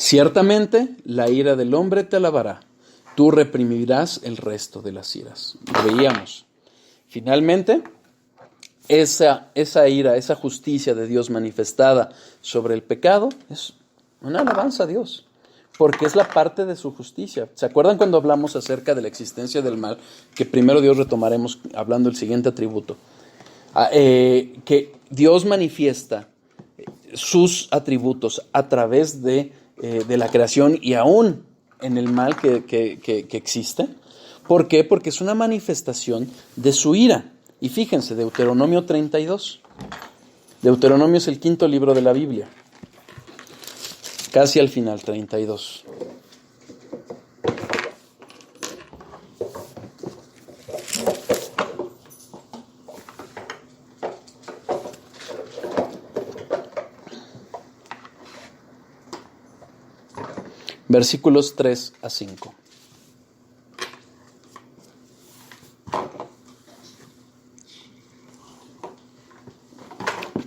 Ciertamente la ira del hombre te alabará, tú reprimirás el resto de las iras. Lo veíamos. Finalmente, esa ira, esa justicia de Dios manifestada sobre el pecado es una alabanza a Dios, porque es la parte de su justicia. ¿Se acuerdan cuando hablamos acerca de la existencia del mal? Que primero Dios retomaremos hablando del siguiente atributo. Que Dios manifiesta sus atributos a través de la creación y aún en el mal que existe. ¿Por qué? Porque es una manifestación de su ira. Y fíjense, Deuteronomio 32. Deuteronomio es el 5º libro de la Biblia. Casi al final, 32. Versículos 3 a 5.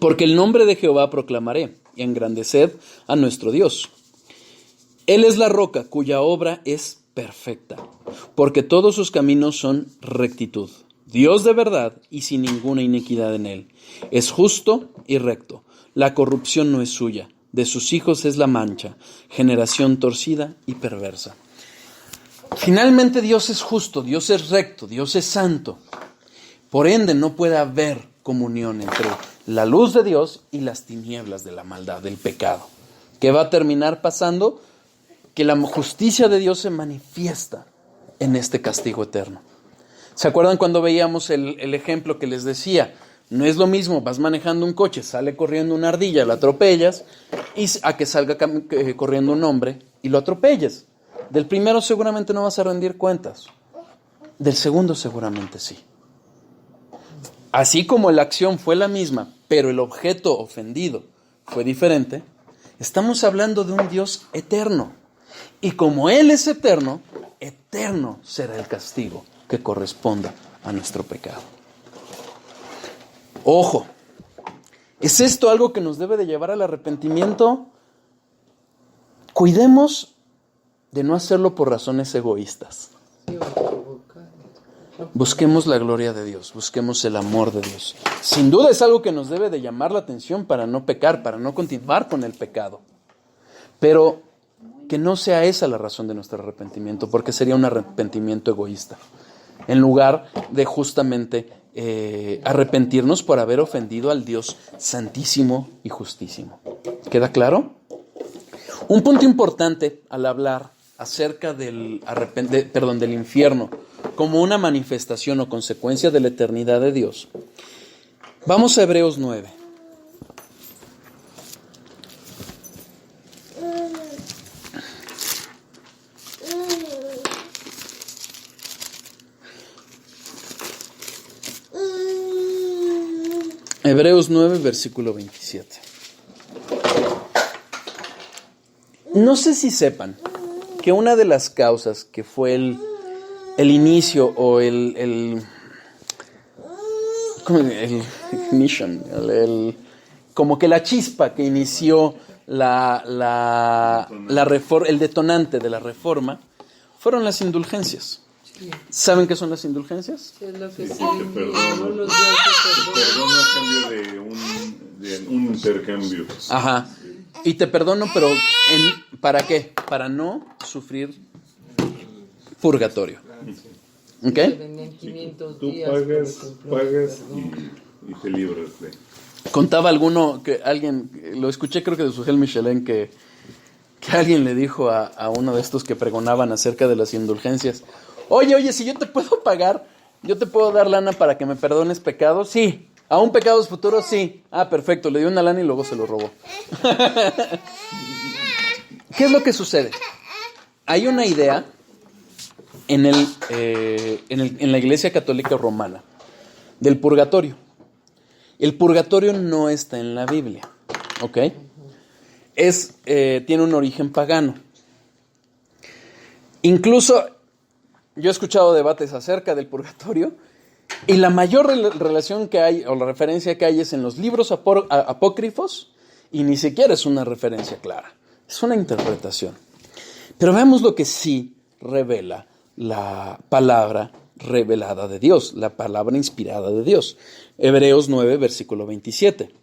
Porque el nombre de Jehová proclamaré y engrandeced a nuestro Dios. Él es la roca cuya obra es perfecta, porque todos sus caminos son rectitud. Dios de verdad y sin ninguna iniquidad en él. Es justo y recto. La corrupción no es suya. De sus hijos es la mancha, generación torcida y perversa. Finalmente Dios es justo, Dios es recto, Dios es santo. Por ende no puede haber comunión entre la luz de Dios y las tinieblas de la maldad, del pecado. ¿Qué va a terminar pasando? Que la justicia de Dios se manifiesta en este castigo eterno. ¿Se acuerdan cuando veíamos el ejemplo que les decía? No es lo mismo, vas manejando un coche, sale corriendo una ardilla, la atropellas, y a que salga corriendo un hombre y lo atropelles. Del primero seguramente no vas a rendir cuentas, del segundo seguramente sí. Así como la acción fue la misma, pero el objeto ofendido fue diferente, estamos hablando de un Dios eterno. Y como Él es eterno, eterno será el castigo que corresponda a nuestro pecado. Ojo, ¿es esto algo que nos debe de llevar al arrepentimiento? Cuidemos de no hacerlo por razones egoístas. Busquemos la gloria de Dios, busquemos el amor de Dios. Sin duda es algo que nos debe de llamar la atención para no pecar, para no continuar con el pecado. Pero que no sea esa la razón de nuestro arrepentimiento, porque sería un arrepentimiento egoísta. En lugar de justamente arrepentirnos por haber ofendido al Dios santísimo y justísimo. ¿Queda claro? Un punto importante al hablar acerca del infierno como una manifestación o consecuencia de la eternidad de Dios. Vamos a Hebreos 9. Hebreos 9, versículo 27. No sé si sepan que una de las causas que fue el inicio o como que la chispa que inició el detonante de la reforma fueron las indulgencias. ¿Saben qué son las indulgencias? Es lo que se perdona a cambio de un intercambio. Ajá. Y te perdono, pero ¿para qué? Para no sufrir purgatorio. ¿Ok? Tú pagas y te libras de. Contaba alguien, lo escuché creo que de Sujel Michelén, que alguien le dijo a uno de estos que pregonaban acerca de las indulgencias: Oye, si yo te puedo pagar, yo te puedo dar lana para que me perdones pecados. Sí. ¿Aún pecados futuros? Sí. Ah, perfecto. Le dio una lana y luego se lo robó. ¿Qué es lo que sucede? Hay una idea en la Iglesia Católica Romana del purgatorio. El purgatorio no está en la Biblia, ¿ok? Tiene un origen pagano. Incluso yo he escuchado debates acerca del purgatorio y la mayor relación que hay, o la referencia que hay, es en los libros apócrifos, y ni siquiera es una referencia clara. Es una interpretación. Pero veamos lo que sí revela la palabra revelada de Dios, la palabra inspirada de Dios. Hebreos 9, versículo 27.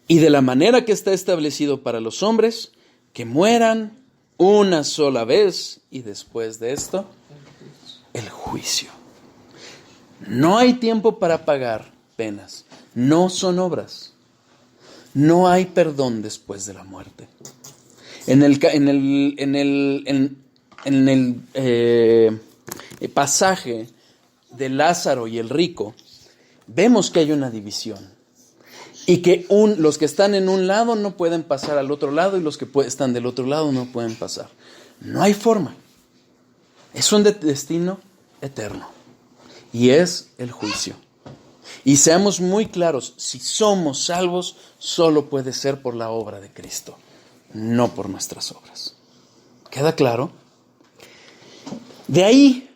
Y de la manera que está establecido para los hombres, que mueran una sola vez, y después de esto, el juicio. No hay tiempo para pagar penas, no son obras. No hay perdón después de la muerte. En el pasaje de Lázaro y el rico, vemos que hay una división. Y que los que están en un lado no pueden pasar al otro lado, y los que están del otro lado no pueden pasar. No hay forma. Es un destino eterno. Y es el juicio. Y seamos muy claros, si somos salvos, solo puede ser por la obra de Cristo, no por nuestras obras. ¿Queda claro? De ahí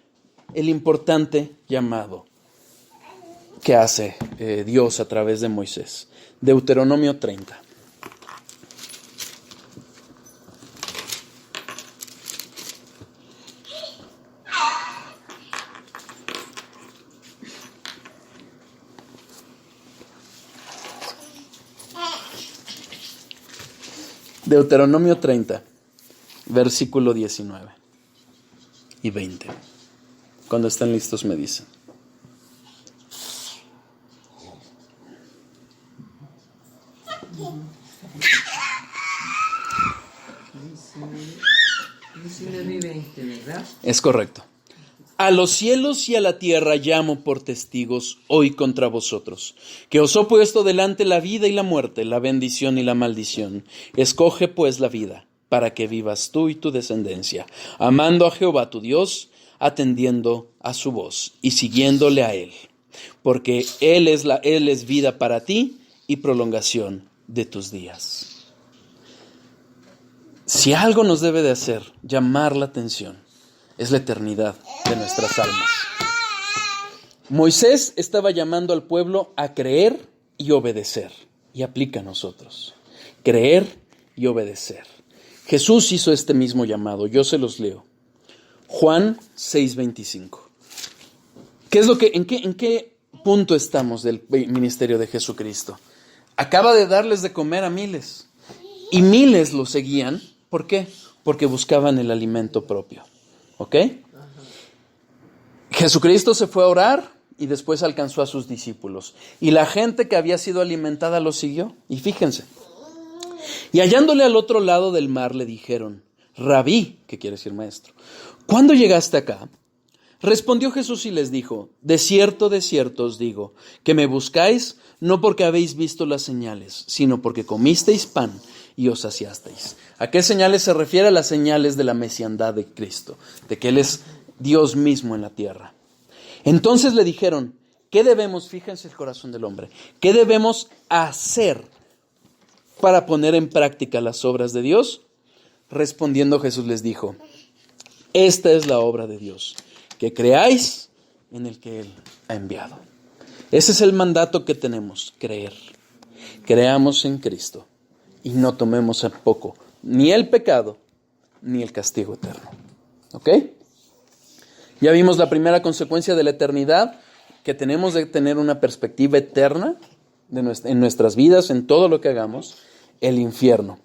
el importante llamado que hace Dios a través de Moisés. Deuteronomio 30. Deuteronomio 30, versículo 19 y 20. Cuando estén listos me dicen. Es correcto. A los cielos y a la tierra llamo por testigos hoy contra vosotros, que os he puesto delante la vida y la muerte, la bendición y la maldición. Escoge pues la vida, para que vivas tú y tu descendencia, amando a Jehová tu Dios, atendiendo a su voz y siguiéndole a Él, porque Él es vida para ti y prolongación de tus días. Si algo nos debe de hacer llamar la atención, es la eternidad de nuestras almas. Moisés estaba llamando al pueblo a creer y obedecer, y aplica a nosotros. Creer y obedecer. Jesús hizo este mismo llamado, yo se los leo. Juan 6:25. ¿En qué punto estamos del ministerio de Jesucristo? Acaba de darles de comer a miles, y miles lo seguían. ¿Por qué? Porque buscaban el alimento propio. ¿Ok? Jesucristo se fue a orar y después alcanzó a sus discípulos. Y la gente que había sido alimentada lo siguió. Y fíjense. Y hallándole al otro lado del mar le dijeron, Rabí, que quiere decir maestro, ¿cuándo llegaste acá? Respondió Jesús y les dijo, de cierto os digo, que me buscáis no porque habéis visto las señales, sino porque comisteis pan y os saciasteis. ¿A qué señales se refiere? A las señales de la mesiandad de Cristo, de que Él es Dios mismo en la tierra. Entonces le dijeron, ¿qué debemos? Fíjense el corazón del hombre. ¿Qué debemos hacer para poner en práctica las obras de Dios? Respondiendo Jesús les dijo, esta es la obra de Dios, que creáis en el que Él ha enviado. Ese es el mandato que tenemos, creer. Creamos en Cristo y no tomemos a poco ni el pecado ni el castigo eterno. ¿Ok? Ya vimos la primera consecuencia de la eternidad, que tenemos de tener una perspectiva eterna en nuestras vidas, en todo lo que hagamos, el infierno.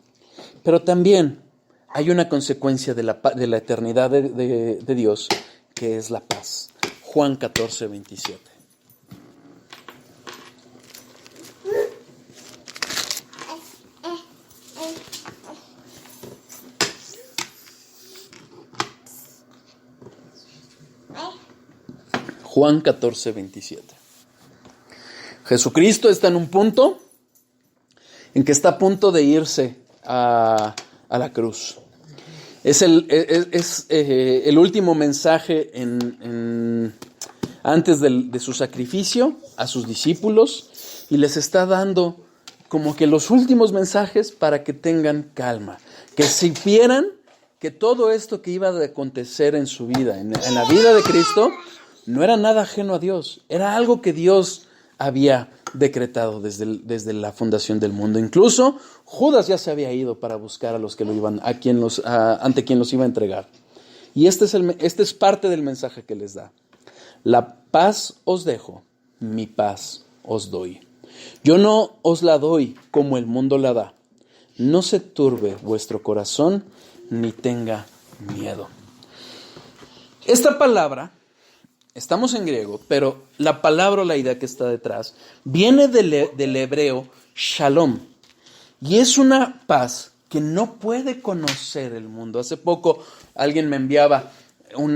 Pero también hay una consecuencia de la eternidad de Dios, que es la paz. Juan 14:27. Juan 14:27. Jesucristo está en un punto en que está a punto de irse a la cruz. Es el último mensaje antes de su sacrificio a sus discípulos, y les está dando como que los últimos mensajes para que tengan calma, que supieran que todo esto que iba a acontecer en su vida, en la vida de Cristo, no era nada ajeno a Dios, era algo que Dios había decretado desde la fundación del mundo. Incluso Judas ya se había ido para buscar a los que lo iban, ante quien los iba a entregar. Y este es parte del mensaje que les da. La paz os dejo, mi paz os doy. Yo no os la doy como el mundo la da. No se turbe vuestro corazón, ni tenga miedo. Esta palabra, estamos en griego, pero la palabra o la idea que está detrás viene del hebreo shalom. Y es una paz que no puede conocer el mundo. Hace poco alguien me enviaba un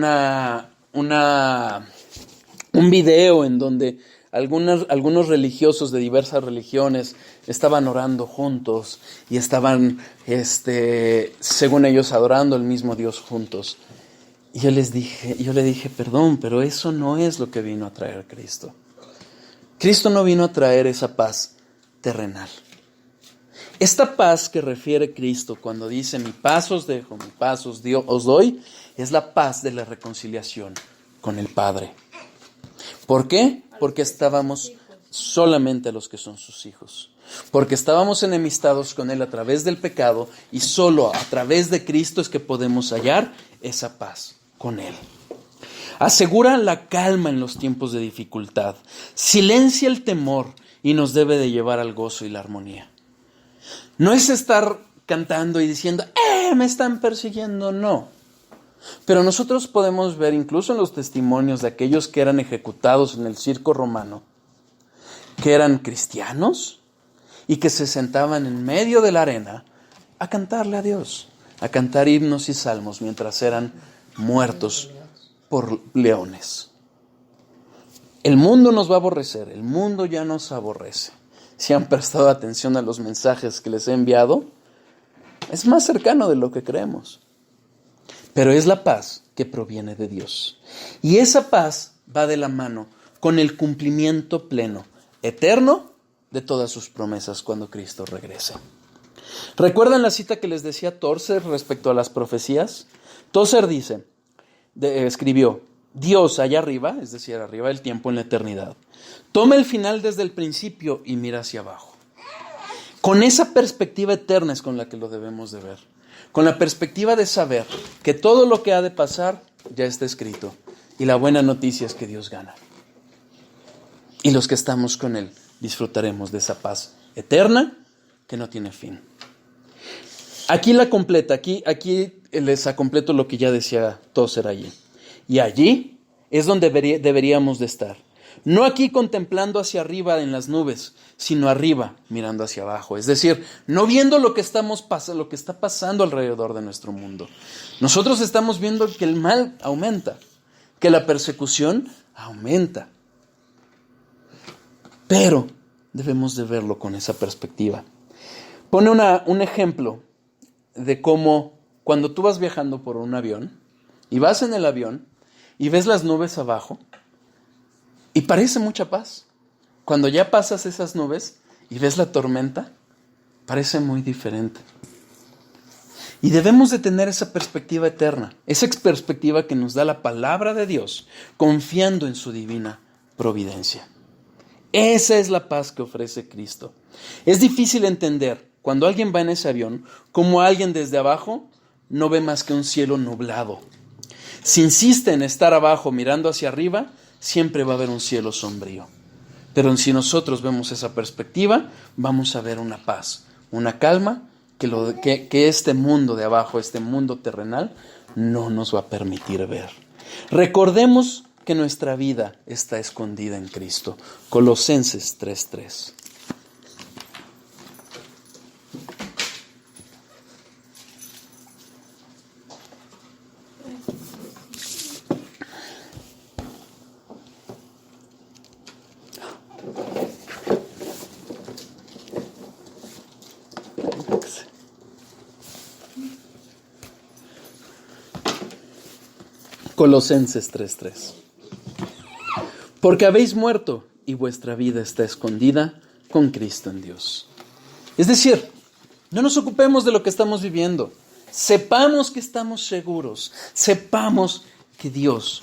video en donde algunos religiosos de diversas religiones estaban orando juntos y estaban, según ellos, adorando al mismo Dios juntos. Y yo le dije, perdón, pero eso no es lo que vino a traer Cristo. Cristo no vino a traer esa paz terrenal. Esta paz que refiere Cristo cuando dice, mi paz os dejo, mi paz os doy, es la paz de la reconciliación con el Padre. ¿Por qué? Porque estábamos solamente los que son sus hijos. Porque estábamos enemistados con Él a través del pecado y solo a través de Cristo es que podemos hallar esa paz con Él. Asegura la calma en los tiempos de dificultad. Silencia el temor y nos debe de llevar al gozo y la armonía. No es estar cantando y diciendo, me están persiguiendo, no. Pero nosotros podemos ver incluso en los testimonios de aquellos que eran ejecutados en el circo romano, que eran cristianos y que se sentaban en medio de la arena a cantarle a Dios, a cantar himnos y salmos mientras eran muertos por leones. El mundo nos va a aborrecer, el mundo ya nos aborrece. Si han prestado atención a los mensajes que les he enviado, es más cercano de lo que creemos. Pero es la paz que proviene de Dios. Y esa paz va de la mano con el cumplimiento pleno, eterno, de todas sus promesas cuando Cristo regrese. ¿Recuerdan la cita que les decía Tozer respecto a las profecías? Tozer escribió, Dios allá arriba, es decir, arriba del tiempo en la eternidad, toma el final desde el principio y mira hacia abajo. Con esa perspectiva eterna es con la que lo debemos de ver. Con la perspectiva de saber que todo lo que ha de pasar ya está escrito. Y la buena noticia es que Dios gana. Y los que estamos con Él disfrutaremos de esa paz eterna que no tiene fin. Aquí la completa, aquí les completo lo que ya decía Tozer allí. Y allí es donde deberíamos de estar. No aquí contemplando hacia arriba en las nubes, sino arriba mirando hacia abajo. Es decir, no viendo lo que está pasando alrededor de nuestro mundo. Nosotros estamos viendo que el mal aumenta, que la persecución aumenta. Pero debemos de verlo con esa perspectiva. Pone un ejemplo de cómo cuando tú vas viajando por un avión y vas en el avión y ves las nubes abajo y parece mucha paz. Cuando ya pasas esas nubes y ves la tormenta, parece muy diferente. Y debemos de tener esa perspectiva eterna, esa perspectiva que nos da la palabra de Dios, confiando en su divina providencia. Esa es la paz que ofrece Cristo. Es difícil entender cuando alguien va en ese avión, como alguien desde abajo no ve más que un cielo nublado. Si insiste en estar abajo mirando hacia arriba, siempre va a haber un cielo sombrío. Pero si nosotros vemos esa perspectiva, vamos a ver una paz, una calma que este mundo de abajo, este mundo terrenal, no nos va a permitir ver. Recordemos que nuestra vida está escondida en Cristo. Colosenses 3:3. Colosenses 3:3. Porque habéis muerto y vuestra vida está escondida con Cristo en Dios. Es decir, no nos ocupemos de lo que estamos viviendo. Sepamos que estamos seguros. Sepamos que Dios